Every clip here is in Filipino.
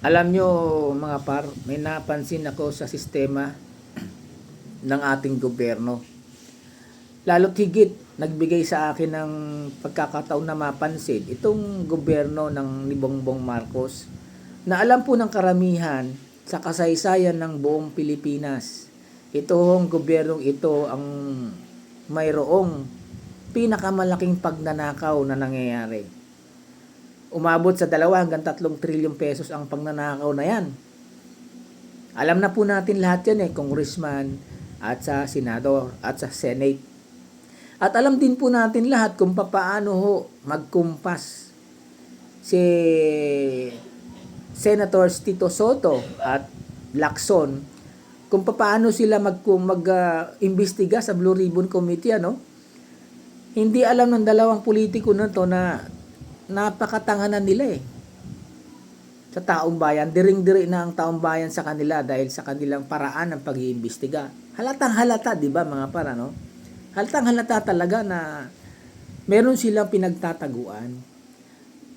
Alam nyo mga par, may napansin ako sa sistema ng ating gobyerno. Lalo't higit, nagbigay sa akin ng pagkakataon na mapansin itong gobyerno ng ni Bongbong Marcos na alam po ng karamihan sa kasaysayan ng buong Pilipinas. Itong gobyernong ito ang mayroong pinakamalaking pagnanakaw na nangyayari. Umabot sa 2 hanggang 3 trilyong pesos ang pagnanakaw na yan. Alam na po natin lahat yan congressman at sa senador at sa senate. At alam din po natin lahat kung paano ho magkumpas si Senators Tito Soto at Lacson, kung paano sila mag-imbestiga sa Blue Ribbon Committee, Hindi alam ng dalawang politiko na to na napakatanganan nila sa taong bayan. Diring-diri na ang taong bayan sa kanila dahil sa kanilang paraan ng pag-iimbestiga. Halatang halata, di ba mga para, no? Halatang halata talaga na meron silang pinagtataguan.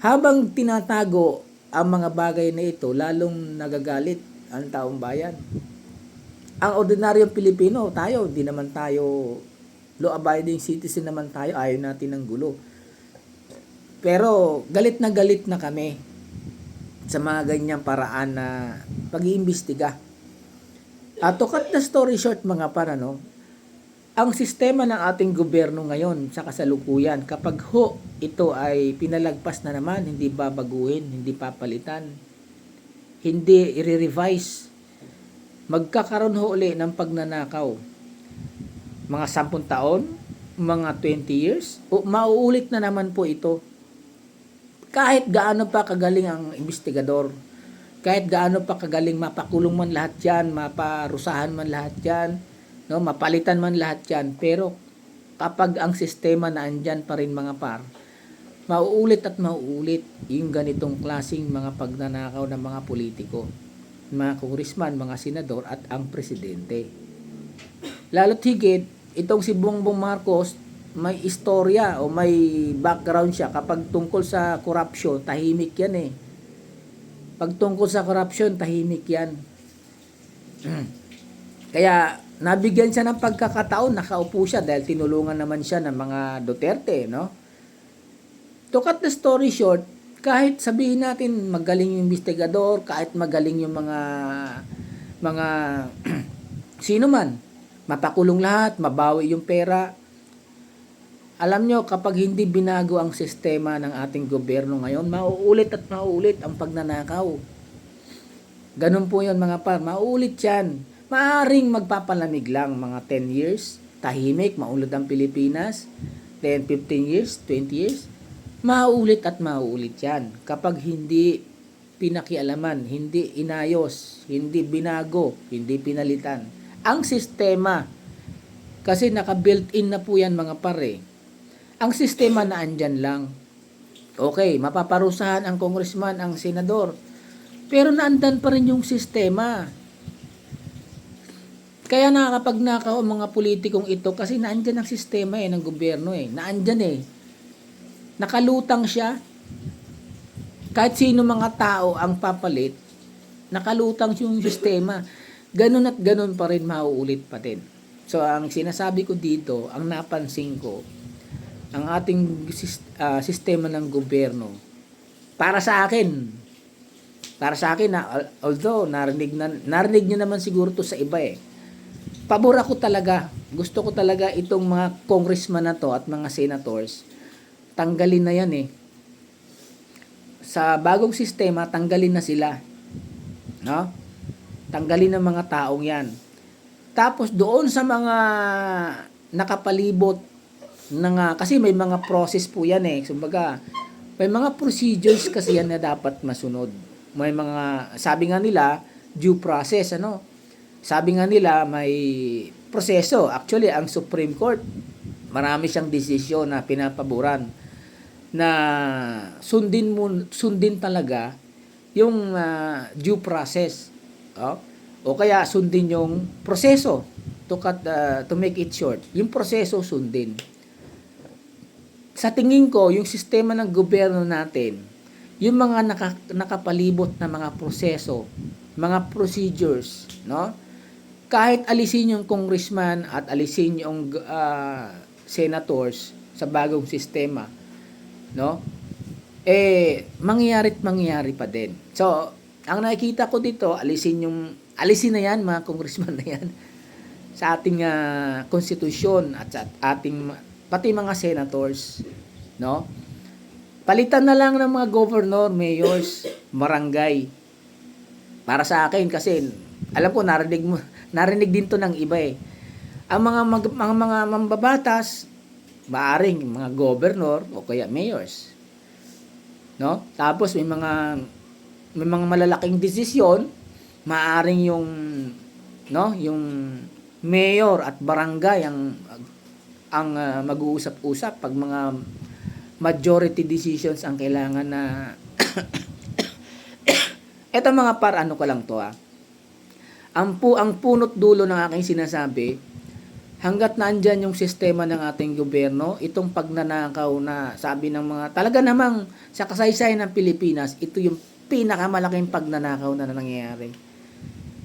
Habang tinatago ang mga bagay na ito, lalong nagagalit ang taong bayan. Ang ordinaryong Pilipino, tayo, di naman tayo law-abiding citizen naman tayo, ayaw natin ng gulo. Pero galit na kami sa mga ganyang paraan na pag-iimbestiga. At to cut the story short mga para, ang sistema ng ating gobyerno ngayon sa kasalukuyan, kapag ito ay pinalagpas na naman, hindi babaguhin, hindi papalitan, hindi i-revise, magkakaroon uli ng pagnanakaw. Mga 10 taon, mga 20 years, o mauulit na naman po ito. Kahit gaano pa kagaling ang investigador, kahit gaano pa kagaling mapakulong man lahat yan, maparusahan man lahat yan, mapalitan man lahat yan, pero kapag ang sistema na andyan pa rin mga par, mauulit at mauulit yung ganitong klaseng mga pagnanakaw ng mga politiko, mga congressman, mga senador at ang presidente. Lalo't higit, itong si Bongbong Marcos, may istorya o may background siya kapag tungkol sa corruption, tahimik yan Pag tungkol sa corruption, tahimik yan. Kaya nabigyan siya ng pagkakataon, nakaupo siya dahil tinulungan naman siya ng mga Duterte, To cut the story short, kahit sabihin natin magaling yung investigador, kahit magaling yung mga sino man, mapakulong lahat, mabawi yung pera. Alam nyo, kapag hindi binago ang sistema ng ating gobyerno ngayon, mauulit at mauulit ang pagnanakaw. Ganun po yun mga par, mauulit yan. Maaring magpapalamig lang mga 10 years, tahimik, maulad ang Pilipinas, 10, 15 years, 20 years, mauulit at mauulit yan. Kapag hindi pinakialaman, hindi inayos, hindi binago, hindi pinalitan ang sistema. Kasi naka-built-in na po yan mga pare. Ang sistema na andyan lang. Okay, mapaparusahan ang congressman, ang senador. Pero naandan pa rin yung sistema. Kaya nakakapagnakaw ang mga politikong ito kasi naandyan ang sistema ng gobyerno Naandyan Nakalutang siya. Kahit sino mga tao ang papalit, nakalutang yung sistema. Ganun at ganun pa rin mauulit pa din. So ang sinasabi ko dito, ang napansin ko, ang ating sistema ng gobyerno, para sa akin although narinig nyo naman siguro to sa iba pabor ako talaga, gusto ko talaga itong mga congressman na to at mga senators, tanggalin na yan sa bagong sistema, tanggalin na sila, tanggalin ng mga taong yan. Tapos doon sa mga nakapalibot kasi may mga process po yan Kumbaga, may mga procedures kasi yan na dapat masunod. May mga, sabi nga nila, due process, Sabi nga nila, may proseso. Actually, ang Supreme Court, marami siyang desisyon na pinapaboran na sundin talaga yung due process. O kaya sundin yung proseso to make it short. Yung proseso sundin. Sa tingin ko, yung sistema ng gobyerno natin, yung mga nakapalibot na mga proseso, mga procedures, no? Kahit alisin yung congressman at alisin yung senators sa bagong sistema, no? Mangyayari pa din. So, ang nakikita ko dito, alisin na yan, mga congressman na yan, sa ating konstitusyon at sa ating, pati mga senators, no? Palitan na lang ng mga governor, mayors, barangay. Para sa akin, kasi, alam ko, narinig din to ng iba eh. Ang mga mambabatas, maaring mga governor o kaya mayors, no? Tapos may mga malalaking desisyon, maaring yung mayor at barangay ang mag-uusap-usap pag mga majority decisions ang kailangan na eto mga ano ko lang to ang punot dulo ng aking sinasabi, hanggat naandyan yung sistema ng ating gobyerno, itong pagnanakaw na sabi ng mga, talaga namang sa kasaysayan ng Pilipinas, ito yung pinakamalaking pagnanakaw na nangyayari.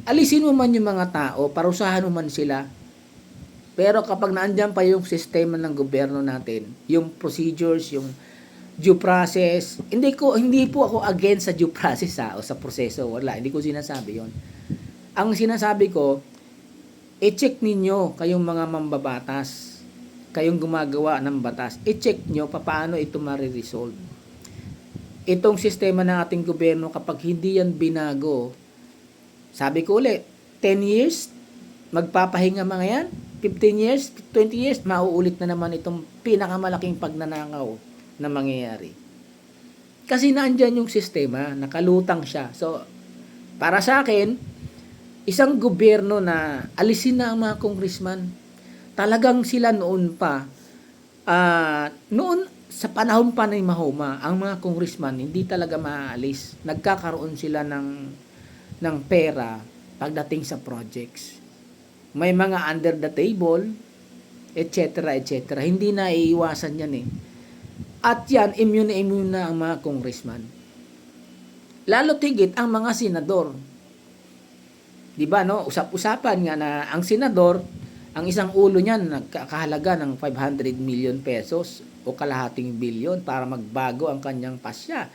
Alisin mo man yung mga tao, parusahan mo man sila, pero kapag naandyan pa yung sistema ng gobyerno natin, yung procedures, yung due process, hindi po ako against sa due process o sa proseso, wala, hindi ko sinasabi yon. Ang sinasabi ko, i-check ninyo kayong mga mambabatas, kayong gumagawa ng batas, i-check nyo paano ito mariresolve. Itong sistema ng ating gobyerno, kapag hindi yan binago, sabi ko ulit, 10 years, magpapahinga mga yan, 15 years, 20 years, mauulit na naman itong pinakamalaking pagnanakaw na mangyayari. Kasi naandyan yung sistema, nakalutang siya. So, para sa akin, isang gobyerno na alisin na ang mga congressman, talagang sila noon pa, noon sa panahon pa ni Mahoma, ang mga congressman hindi talaga maaalis. Nagkakaroon sila ng pera pagdating sa projects. May mga under the table, etc. etc. Hindi na iiwasan yan eh. At yan, immune na ang mga congressman. Lalo tigit ang mga senador. Diba, no? Usap-usapan nga na ang senador, ang isang ulo niyan nagkakahalaga ng 500 million pesos o kalahating bilyon para magbago ang kanyang pasya.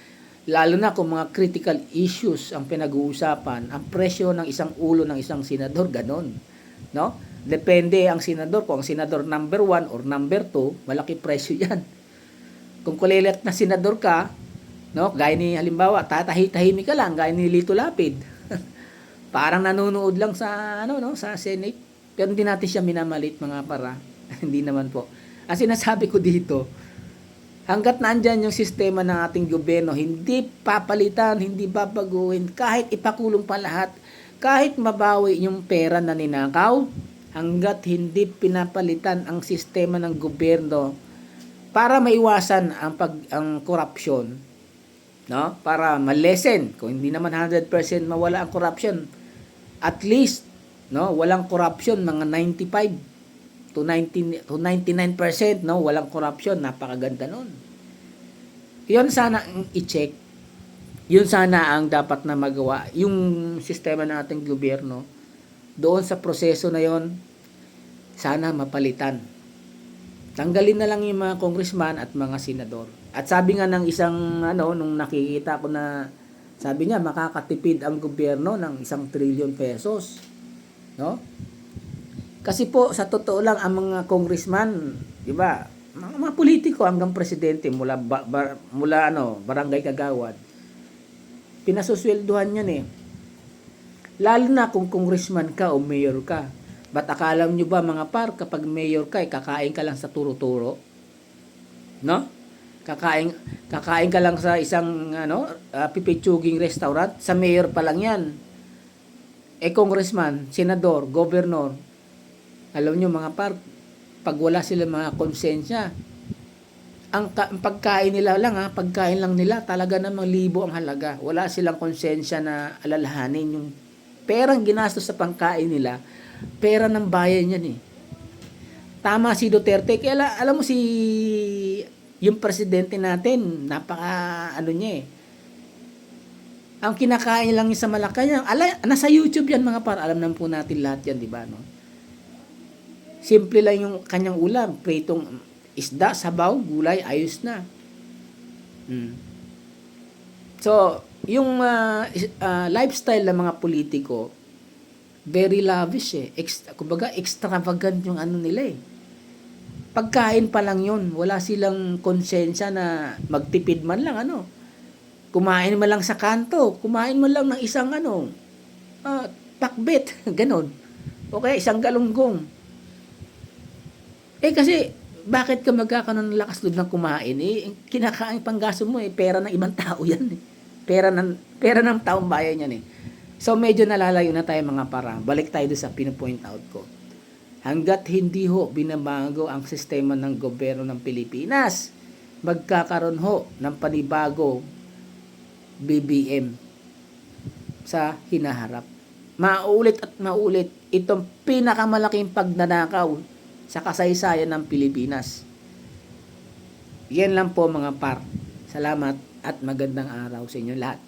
Lalo na kung mga critical issues ang pinag-uusapan, ang presyo ng isang ulo ng isang senador, ganon. No? Depende ang senador. Kung ang senador number 1 or number 2, malaki presyo yan. Kung kulilat na senador ka, no? Gaya ni halimbawa, tahimik ka lang, gaya ni Lito Lapid. Parang nanonood lang sa sa Senate. Pero hindi natin siya minamalit mga para. Hindi naman po. Ang sinasabi ko dito, hanggat naandyan yung sistema ng ating gobyerno, hindi papalitan, hindi babaguhin, kahit ipakulong pa lahat, kahit mabawi yung pera na ninakaw, hanggat hindi pinapalitan ang sistema ng gobyerno para maiwasan ang korupsyon, no? Para ma-lessen, kung hindi naman 100% mawala ang corruption, at least, no, walang corruption, mga 95 to 99%, no, walang corruption, napakaganda nun. Yun sana ang i-check. Yun sana ang dapat na magawa, yung sistema ng ating gobyerno. Doon sa proseso na yon, sana mapalitan. Tanggalin na lang yung mga congressman at mga senador. At sabi nga ng isang nung nakikita ko na sabi niya makakatipid ang gobyerno ng 1 trillion pesos. No? Kasi po sa totoo lang ang mga congressman, 'di ba? Mga politiko hanggang presidente mula barangay kagawad. Pinasuswelduhan yan eh. Lalo na kung congressman ka o mayor ka. Ba't akala nyo ba mga par, kapag mayor ka, kakain ka lang sa turo-turo? No? Kakain ka lang sa isang pipitsuging restaurant. Sa mayor pa lang yan. Congressman, senador, governor. Alam nyo mga par, pag wala sila mga konsensya, ang pagkain nila lang pagkain lang nila talaga namang libo ang halaga. Wala silang konsensya na alalahanin yung perang ginastos sa pangkain nila, pera ng bayan yan eh. Tama si Duterte, alam mo yung presidente natin, napaka niya eh. Ang kinakain lang niya sa Malacanang, nasa YouTube yan mga par, alam naman po natin lahat yan, di ba? No? Simple lang yung kanyang ulam, pritong isda, sabaw, gulay, ayos na. So, yung lifestyle ng mga politiko, very lavish eh. Kumbaga, extravagant yung ano nila eh. Pagkain pa lang yun, wala silang konsensya na magtipid man lang, ano. Kumain man lang sa kanto, kumain man lang ng isang pakbet, ganon. Okay, isang galunggong. Kasi, bakit ka magkakaroon ng lakas loob ng kumain? Kinakain panggaso mo pera ng ibang tao yan eh. Pera ng taong bayan yan eh. So, medyo nalalayo na tayo mga para. Balik tayo doon sa pinapoint out ko. Hanggat hindi ho binabago ang sistema ng gobyerno ng Pilipinas, magkakaroon ho ng panibago BBM sa hinaharap. Maulit at maulit itong pinakamalaking pagnanakaw sa kasaysayan ng Pilipinas. Yan lang po mga par. Salamat at magandang araw sa inyo lahat.